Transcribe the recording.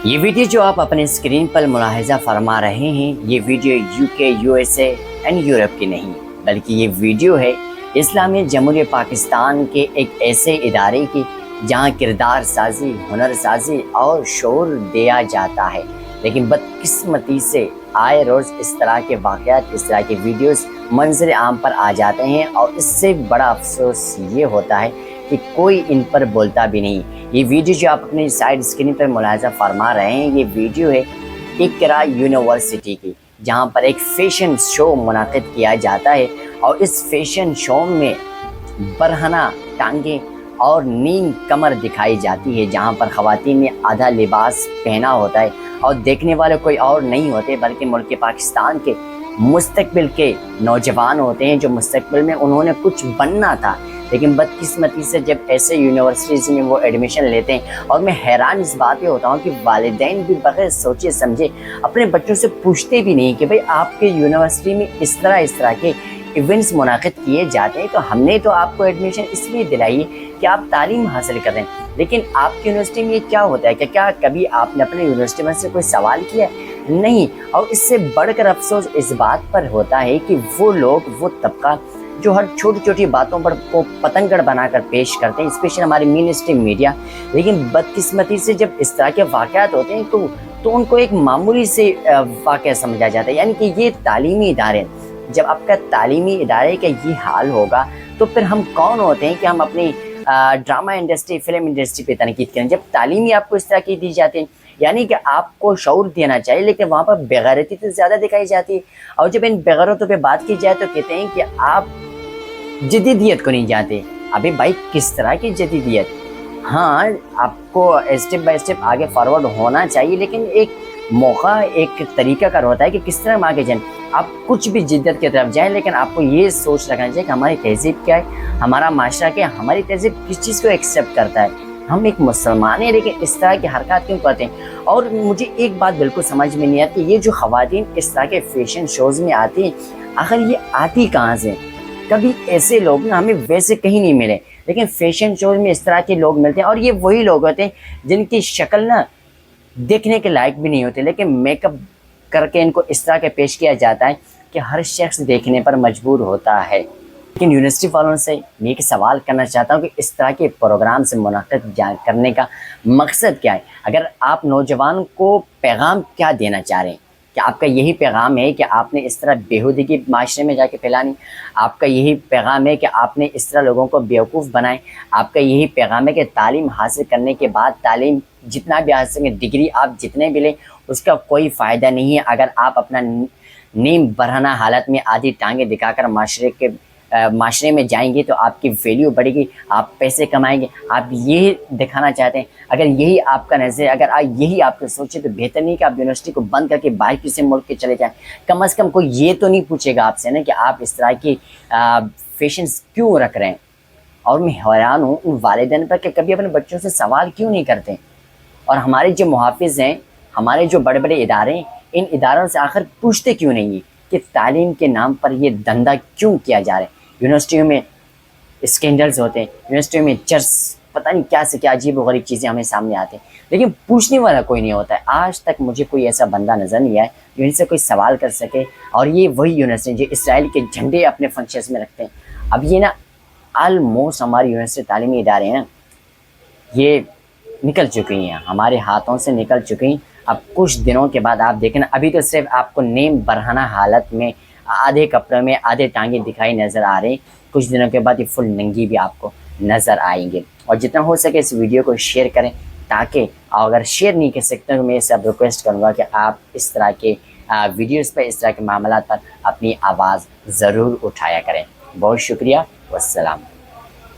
یہ ویڈیو جو آپ اپنے اسکرین پر ملاحظہ فرما رہے ہیں، یہ video UK، USA and Europe کی نہیں، بلکہ یہ ویڈیو ہے اسلامی جمہوریہ پاکستان کے ایک ایسے ادارے کی جہاں کردار سازی، ہنر سازی اور شعور دیا جاتا ہے، لیکن بدقسمتی سے آئے روز اس طرح کے واقعات، اس طرح کے ویڈیوز منظر عام پر آ جاتے ہیں، اور اس سے بڑا افسوس یہ ہوتا ہے کہ کوئی ان پر بولتا بھی نہیں۔ یہ ویڈیو جو آپ اپنی سائیڈ اسکرین پر ملاحظہ فرما رہے ہیں، یہ ویڈیو ہے اقرا یونیورسٹی کی، جہاں پر ایک فیشن شو منعقد کیا جاتا ہے، اور اس فیشن شو میں برہنہ ٹانگیں اور نیم کمر دکھائی جاتی ہے، جہاں پر خواتین نے آدھا لباس پہنا ہوتا ہے، اور دیکھنے والے کوئی اور نہیں ہوتے بلکہ ملک پاکستان کے مستقبل کے نوجوان ہوتے ہیں، جو مستقبل میں انہوں نے کچھ بننا تھا، لیکن بدقسمتی سے جب ایسے یونیورسٹیز میں وہ ایڈمیشن لیتے ہیں، اور میں حیران اس بات پہ ہوتا ہوں کہ والدین بھی بغیر سوچے سمجھے اپنے بچوں سے پوچھتے بھی نہیں کہ بھئی آپ کے یونیورسٹی میں اس طرح کے ایونٹس منعقد کیے جاتے ہیں، تو ہم نے تو آپ کو ایڈمیشن اس لیے دلائی ہے کہ آپ تعلیم حاصل کریں، لیکن آپ کی یونیورسٹی میں یہ کیا ہوتا ہے کہ کیا کبھی آپ نے اپنے یونیورسٹی میں سے کوئی سوال کیا؟ نہیں۔ اور اس سے بڑھ کر افسوس اس بات پر ہوتا ہے کہ وہ لوگ، وہ طبقہ جو ہر چھوٹی چھوٹی باتوں پر کو پتنگڑ بنا کر پیش کرتے ہیں، اسپیشل ہماری مین اسٹریم میڈیا، لیکن بدقسمتی سے جب اس طرح کے واقعات ہوتے ہیں تو ان کو ایک معمولی سے واقعہ سمجھا جاتا ہے، یعنی کہ یہ تعلیمی ادارے، جب آپ کا تعلیمی ادارے کا یہ حال ہوگا تو پھر ہم کون ہوتے ہیں کہ ہم اپنی ڈرامہ انڈسٹری، فلم انڈسٹری پہ تنقید کریں، جب تعلیمی آپ کو اس طرح کی دی جاتی ہے، یعنی کہ آپ کو شعور دینا چاہیے، لیکن وہاں پر بےغیرتی تو زیادہ دکھائی جاتی ہے، اور جب ان بےغیرتوں پہ بات کی جائے تو کہتے ہیں کہ آپ جدیدیت کو نہیں جانتے۔ ابھی بھائی کس طرح کی جدیدیت؟ ہاں، آپ کو اسٹیپ بائی اسٹیپ آگے فارورڈ ہونا چاہیے، لیکن ایک موقع، ایک طریقہ کار ہوتا ہے کہ کس طرح ہم آگے جائیں۔ آپ کچھ بھی جدت کی طرف جائیں، لیکن آپ کو یہ سوچ رکھنا چاہیے کہ ہماری تہذیب کیا ہے، ہمارا معاشرہ کیا ہے، ہماری تہذیب کس چیز کو ایکسیپٹ کرتا ہے۔ ہم ایک مسلمان ہیں، لیکن اس طرح کی حرکات کیوں کرتے ہیں؟ اور مجھے ایک بات بالکل سمجھ میں نہیں آتی، یہ جو خواتین اس طرح کے فیشن شوز میں آتی ہیں، آخر یہ آتی کہاں سے؟ کبھی ایسے لوگ نا ہمیں ویسے کہیں نہیں ملے، لیکن فیشن شوز میں اس طرح کے لوگ ملتے ہیں، اور یہ وہی لوگ ہوتے ہیں جن کی شکل نا دیکھنے کے لائق بھی نہیں ہوتے، لیکن میک اپ کر کے ان کو اس طرح کے پیش کیا جاتا ہے کہ ہر شخص دیکھنے پر مجبور ہوتا ہے۔ لیکن یونیورسٹی والوں سے میں ایک سوال کرنا چاہتا ہوں کہ اس طرح کے پروگرام سے منعقد کرنے کا مقصد کیا ہے؟ اگر آپ نوجوان کو پیغام کیا دینا چاہ رہے ہیں؟ کہ آپ کا یہی پیغام ہے کہ آپ نے اس طرح بیہودگی معاشرے میں جا کے پھیلانی؟ آپ کا یہی پیغام ہے کہ آپ نے اس طرح لوگوں کو بیوقوف بنائے؟ آپ کا یہی پیغام ہے کہ تعلیم حاصل کرنے کے بعد، تعلیم جتنا بھی حاصل کریں، ڈگری آپ جتنے بھی لیں، اس کا کوئی فائدہ نہیں ہے اگر آپ اپنا نیم برہنہ حالت میں آدھی ٹانگیں دکھا کر معاشرے میں جائیں گے تو آپ کی ویلیو بڑھے گی، آپ پیسے کمائیں گے؟ آپ یہی دکھانا چاہتے ہیں؟ اگر یہی آپ کا نظر، اگر یہی آپ کو سوچے تو بہتر نہیں کہ آپ یونیورسٹی کو بند کر کے باہر کسی ملک کے چلے جائیں۔ کم از کم کوئی یہ تو نہیں پوچھے گا آپ سے نا کہ آپ اس طرح کی فیشنز کیوں رکھ رہے ہیں؟ اور میں حیران ہوں ان والدین پر کہ کبھی اپنے بچوں سے سوال کیوں نہیں کرتے۔ اور ہمارے جو محافظ ہیں، ہمارے جو بڑے بڑے ادارے ہیں، ان اداروں سے آخر پوچھتے کیوں نہیں ہیں کہ تعلیم کے نام پر یہ دھندا کیوں کیا جا رہا ہے؟ یونیورسٹیوں میں اسکینڈلز ہوتے ہیں، یونیورسٹیوں میں چرس، پتہ نہیں کیا سے کیا عجیب و غریب چیزیں ہمیں سامنے آتے ہیں، لیکن پوچھنے والا کوئی نہیں ہوتا ہے۔ آج تک مجھے کوئی ایسا بندہ نظر نہیں آیا جو ان سے کوئی سوال کر سکے، اور یہ وہی یونیورسٹی جو اسرائیل کے جھنڈے اپنے فنکشنز میں رکھتے ہیں۔ اب یہ نا آلموسٹ ہماری یونیورسٹی تعلیمی ادارے ہیں نا، یہ نکل چکی ہیں، ہمارے ہاتھوں سے نکل چکی ہیں۔ اب کچھ دنوں کے بعد آپ دیکھیں نا، ابھی تو صرف آپ کو نیم برہنہ حالت میں آدھے کپڑوں میں آدھے ٹانگیں دکھائی نظر آ رہی ہیں، کچھ دنوں کے بعد یہ فل ننگی بھی آپ کو نظر آئیں گے۔ اور جتنا ہو سکے اس ویڈیو کو شیئر کریں، تاکہ اگر شیئر نہیں کر سکتے تو میں سب ریکویسٹ کروں گا کہ آپ اس طرح کے ویڈیوز پر، اس طرح کے معاملات پر اپنی آواز ضرور اٹھایا کریں۔ بہت شکریہ، والسلام۔